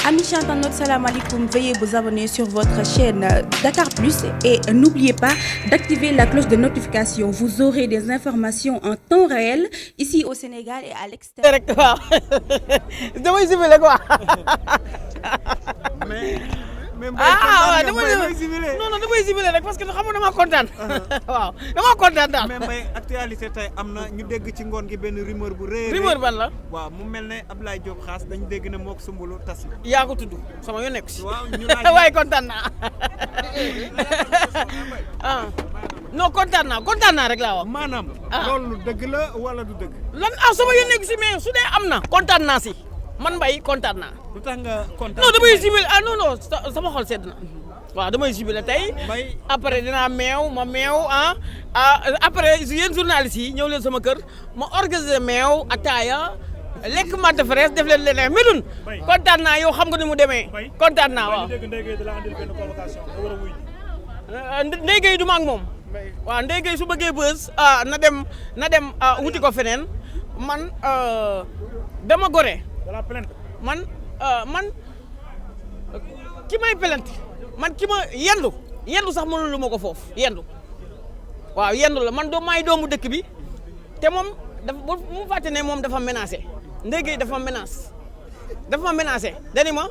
Amis internautes, salam alaikum. Veuillez vous abonner sur votre chaîne Dakar Plus et n'oubliez pas d'activer la cloche de notification. Vous aurez des informations en temps réel ici au Sénégal et à l'extérieur. damay simile quoi. mais damay simile rek parce que xam nga dama kontaan. waaw dama kontaan daal. mais Mbaye actualité tey am na ñu dégg ci ngoon gi benn rumeur bu rëy. rumeur ban la. waaw mu mel ne Abdoulaye Diop Khass dañu dégg ne mook Soumboulou tas na. yaa ko tudd sama yoon nekk si. waaw ñu laaj waaye kontaan naa. non kontaan naa rek laa wax. maanaam. loolu dëgg la wala du dëgg. lan sama yoon nekk si mais su dee am na. kontaan naa si man Mbaye kontaan naa. lu tax nga kontaan. non damay jubile non sama xol sedd na. waaw damay jubile tey. Mbaye après dinaa meew après yéen journalistes yi ñëw leen sama kër ma organiser meew ataaya lekk mante fraise def leen leneen medun kontaan naa yow xam nga ni mu demee kontaan naa waaw. Ndeye Gueye du ma ak moom. waaw Ndeye Gueye su bëggee bës na dem wuti ko feneen man dama gore. man ki may plainte man ki ma yendu sax mënulu ma ko foofu yendu waaw yendu la man maay doomu dëkk bi te moom dafa mu fàtte ne moom dafa menacé Ndeye Gueye dafa ma menacé dani ma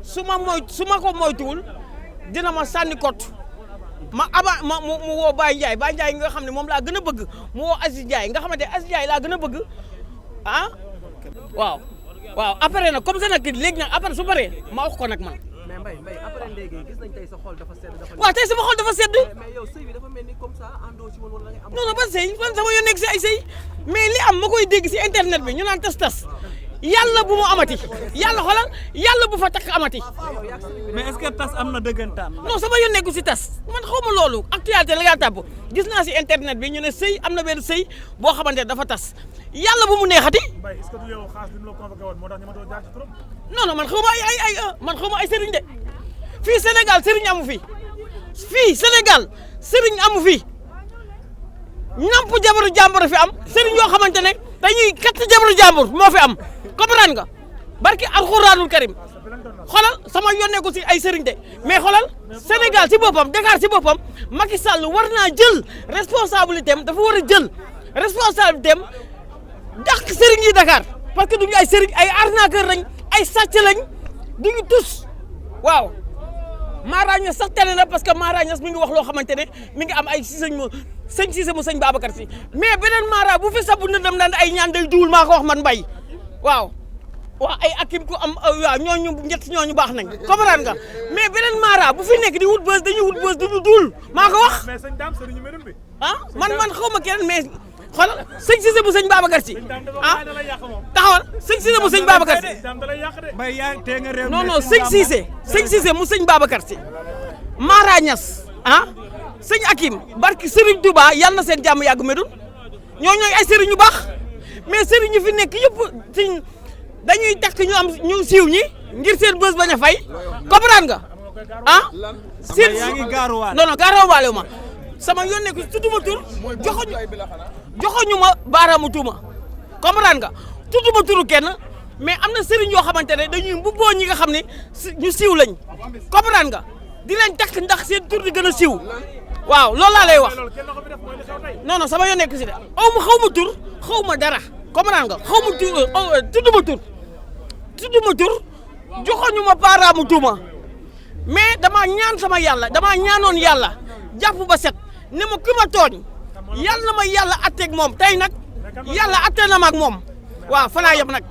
su ma ko moytuwul dina ma sànni kot mu woo Baye Ndiaye nga xam ne moom laa gën a bëgg mu woo Aziz Ndiaye nga xamante Aziz Ndiaye laa gën a bëgg waaw après nag comme ça nag léegi nag après su paree ma wax ko nag man. mais Mbaye après Ndeye Gueye gis nañ tey sa xol dafa sedd. waaw tey sama xol dafa sedd. mais yow sëy bi dafa mel ni comme ça àndoo ci woon wala nga am. non ban sëy man sama yoon nekk si ay sëy mais li am ma koy dégg si internet bi ñu naan tas yàlla bu mu amati yàlla bu fa takk amati. mais est-ce que tas am na dëggantaan. non sama yoon nekku si tas man xaw ma loolu actualité la yaa tàbb gis naa si internet bi ñu ne sëy am na benn sëy boo xamante ne dafa tas yàlla bu mu neexati. Mbaye est-ce que du yow Khass bi mu la convoqué woon moo tax ñu ma doon jaar ci trop. non man xaw ma ay sëriñ de fii Sénégal sëriñ amu fi Sénégal sëriñ amu fi ñampu jabaru jàmbur fi am sëriñ yoo xamante ne dañuy katt jabaru jàmbur moo fi am comprendre nga barki alxuraanul karim xoolal sama yónneeku si ay sëriñ de mais xoolal Sénégal si boppam Dakar si boppam Macky Sall war naa jël responsabilité am dafa war a jël responsabilité am dàq sëriñ yi Dakar parce que duñu ay sëriñ ay arnaqueur lañ ay sàcc lañ duñu tus waaw Mara Niass sax télé na parce que Mara Niass mi ngi wax loo xamante ne mi ngi am ay si sëñ Cissé mu sëñ Babacar Si mais beneen Mara bu fi sabu ndëndam daan ay ñaan day duwul maa ko wax man Mbaye waaw ay akim ku am waaw ñooñu baax nañ comprendre nga mais beneen Mara bu fi nekk di wut bës dañuy wut bës du duul maa ko wax man xaw ma keneen mais xoolal sëñ Cissé bu sëñ Babacar Si taxawal sëñ Cissé bu sëñ Babacar Si Mbaye yaa tee nga réew non sëñ Cissé mu sëñ Babacar Si Mara Niass sëñ Akim barki Serigne Touba yal na seen jàmm yàgg medul ñooy ay sëriñ ñu baax mais sëriñ ñu fi nekk yëpp dañuy takk ñu siiw ñi ngir seen bës bañ a fay comprendre nga yaa ngi gaaruwaale non gaaruwaale wu ma sama yoon nekk tudduma tur joxoñu ma baaraamu tuuma comprendre nga tudduma turu kenn mais am na sëriñ yoo xamante ne dañuy mbubboo ñi nga xam ne ñu siiw lañ comprendre nga di leen takk ndax seen tur di gën a siiw waaw loolu laa lay wax non sama yoon nekk si de xaw ma tur xaw ma dara comprendre nga xaw ma tur tudduma tur joxoñu ma baaraamu tuuma mais damaa ñaanoon yàlla jàpp ba set ne ma ki ma tooñ yàlla na ma yàlla atteeg moom tey nag yàlla atte na ma ak moom waaw fa laa yem nag.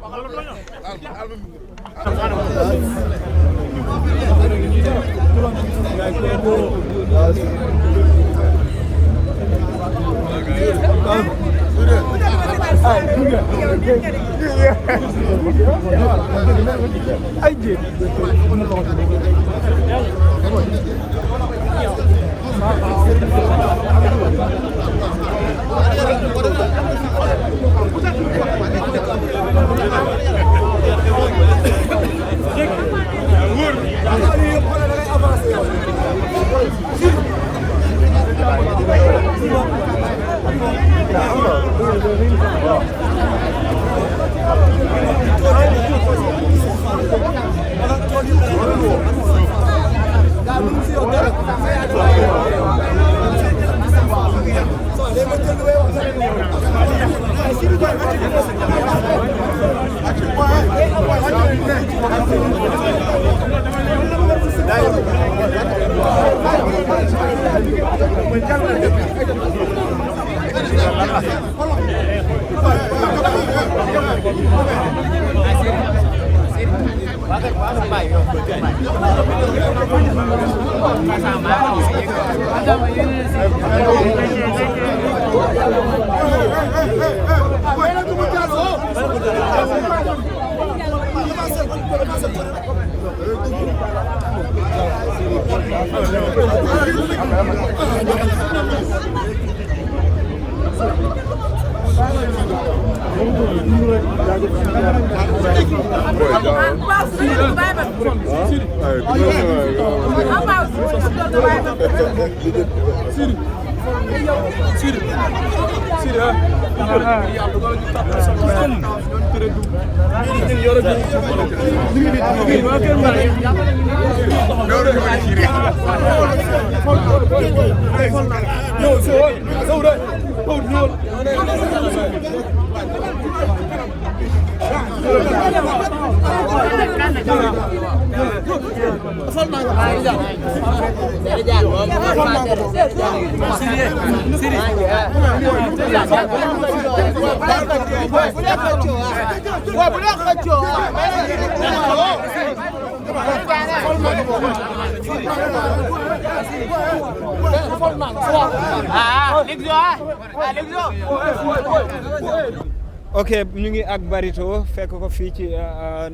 ok ñu ngi ak Barito fekk ko fii ci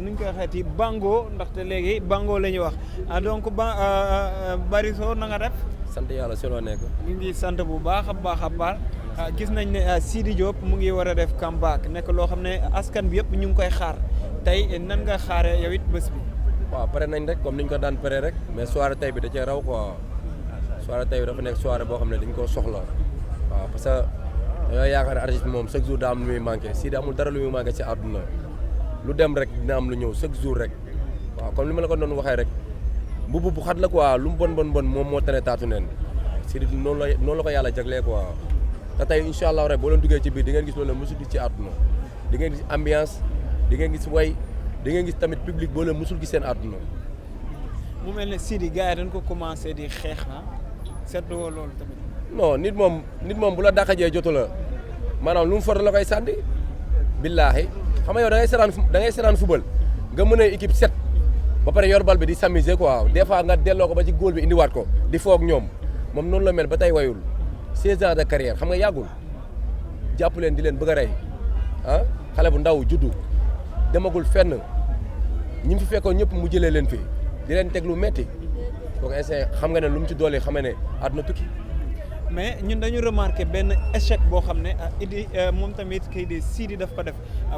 nuñ koy waxeeti Bango ndaxte léegi Bango la ñuy wax donc Barito na nga def. sant yàlla si loo nekk. ñu ngi sant bu baax a baax gis nañ ne Sidi Diop mu ngi war a def comeback nekk loo xam ne askan bi yëpp ñu ngi koy xaar tey nan nga xaaree yow it bés bi. waaw pare nañ rek comme niñ ko daan pare rek mais soirée tey bi da cee raw quoi soirée tey bi dafa nekk soirée boo xam ne dañ koo soxla waaw parce que dañoo yaakaar ne artiste bi moom chaque jour daa am lu muy manqué Sidi amul dara lu muy manqué si àdduna lu dem rek dina am lu ñëw chaque jour rek waaw comme li ma la ko doon waxee rek mbubu bu xat la quoi lu mu bon moom moo tane taatu neen Sidi noonu la ko yàlla jaglee quoi te tey incha allah rek boo leen duggee ci biir di ngeen gis loolu la mosul gis ci àdduna di ngeen gis ambiance di ngeen gis way di ngeen gis tamit public boo leen mosul gis seen àdduna. mu mel ne Sidi gars yi dañ ko commencé di xeex seetlu woo loolu tamit. non nit moom bu la dàqajee jotu la maanaam lu mu for la koy sànni billaahi xam nga yow da ngay seetaan football nga mën a équipe set ba pare yor bal bi di s'amuser quoi des fois nga delloo ko ba ci góol bi indiwaat ko di foog ñoom moom noonu la mel ba tey wayul 16 ans de carrière xam nga yàggul jàpp leen di leen bëgg a rey xale bu ndaw juddu demagul fenn ñi mu fi fekkoon ñëpp mu jëlee leen fi di leen teg lu metti kooku instant xam nga ne lu mu ci doole xam nga ne àdduna tukki. mais ñun dañu remarqué benn échec boo xam ne Idi moom tamit kii di Sidi daf ko def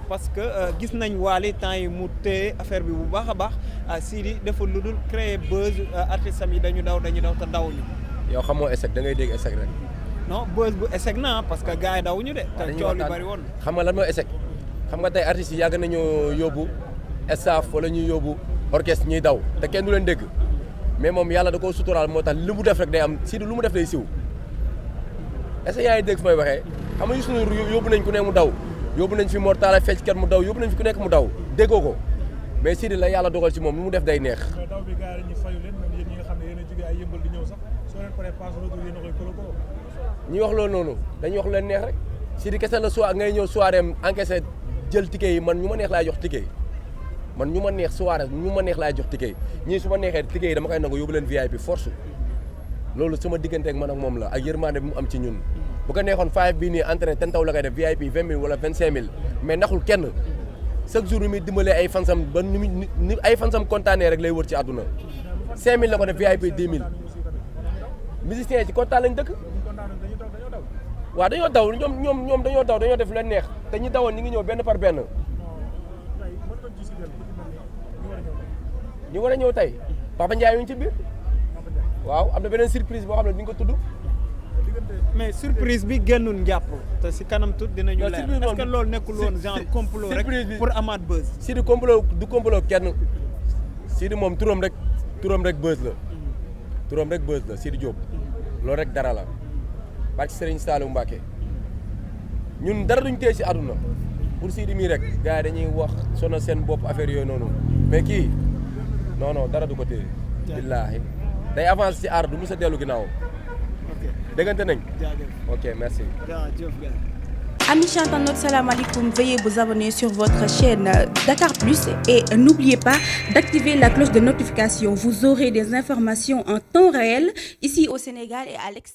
parce que gis nañ Wally temps yi mu téye affaire bi bu baax a baax Sidi dafa lu dul créer buzz artistes am yi dañu daw te dawuñu. yow xamoo échec da ngay dégg échec rek. non buzz bu échec na parce que gars yi dawuñu de. te coow li bari woon. xam nga lan mooy échec xam nga tey artistes yi yàgg nañoo yóbbu staff wala ñuy yóbbu orchestre ñuy daw te kenn du leen dégg mais moom yàlla da koo suturaal moo tax li mu def rek day am Sidi lu mu def day siw. est-ce que yaa ngi dégg fu may waxee xam nga Youssou Ndour yóbbu nañ ku ne mu daw yóbbu nañ fi Mor Talla fecckat mu daw yóbbu nañ fi ku nekk mu daw déggoo ko mais Sidi la yàlla dogal ci moom lu mu def day neex. mais daw bi gars yi ñu fayu leen même yéen ñi nga xam ne yéen a jógee ay yëmbal di ñëw sax soo leen paree passe retour yéen a koy koloko. ñi wax loolu noonu dañuy wax lu leen neex rek Sidi kese la soir ngay ñëw soirée am encaissé jël ticket yi man ñu ma neex laay jox ticket yi man ñu ma neex soirée ñu ma neex laay jox ticket yi ñii su ma neexee ticket yi dama koy nangu yóbbu leen VIP force loolu sama diggante ak man ak moom la ak yërmande bi mu am ci ñun bu ko neexoon 5 bii nii entraîné ten taw la koy def VIP 20 000 wala 25 000 mais naxul kenn chaque jour ni muy dimbalee ay fansam ba ni ay fansam kontaanee rek lay wër ci àdduna 5 000 la ko def VIP 10 000 musiciens yi ci kontaan lañ dëkk waaw dañoo daw ñoom dañoo daw dañoo def leen neex te ñi dawoon ñi ngi ñëw benn par benn ñu war a ñëw tey Papa Ndiaye ñu ci biir waaw am na beneen surprise boo xam ne duñ ko tudd. mais surprise bi génnul njàpp te si kanam tuut dinañu leer est-ce que loolu nekkul woon genre complot rek pour amaat buzz. Sidi complot du complot kenn Sidi moom turam rek buzz la turam rek bës la Sidi Diop loolu rek dara la barke Serigne Saliou Mbacké ñun dara duñ téye si àdduna pour Sidi mii rek gars yi dañuy wax sonal seen bopp affaire yooyu noonu mais kii non dara du ko téye billaahi day avance ci aar du mos a dellu ginnaaw déggante nañ ok merci Amis internautes, salam alaikum. Veuillez vous abonner sur votre chaîne Dakar Plus et n'oubliez pas d'activer la cloche de notification. Vous aurez des informations en temps réel ici au Sénégal et à l'extérieur.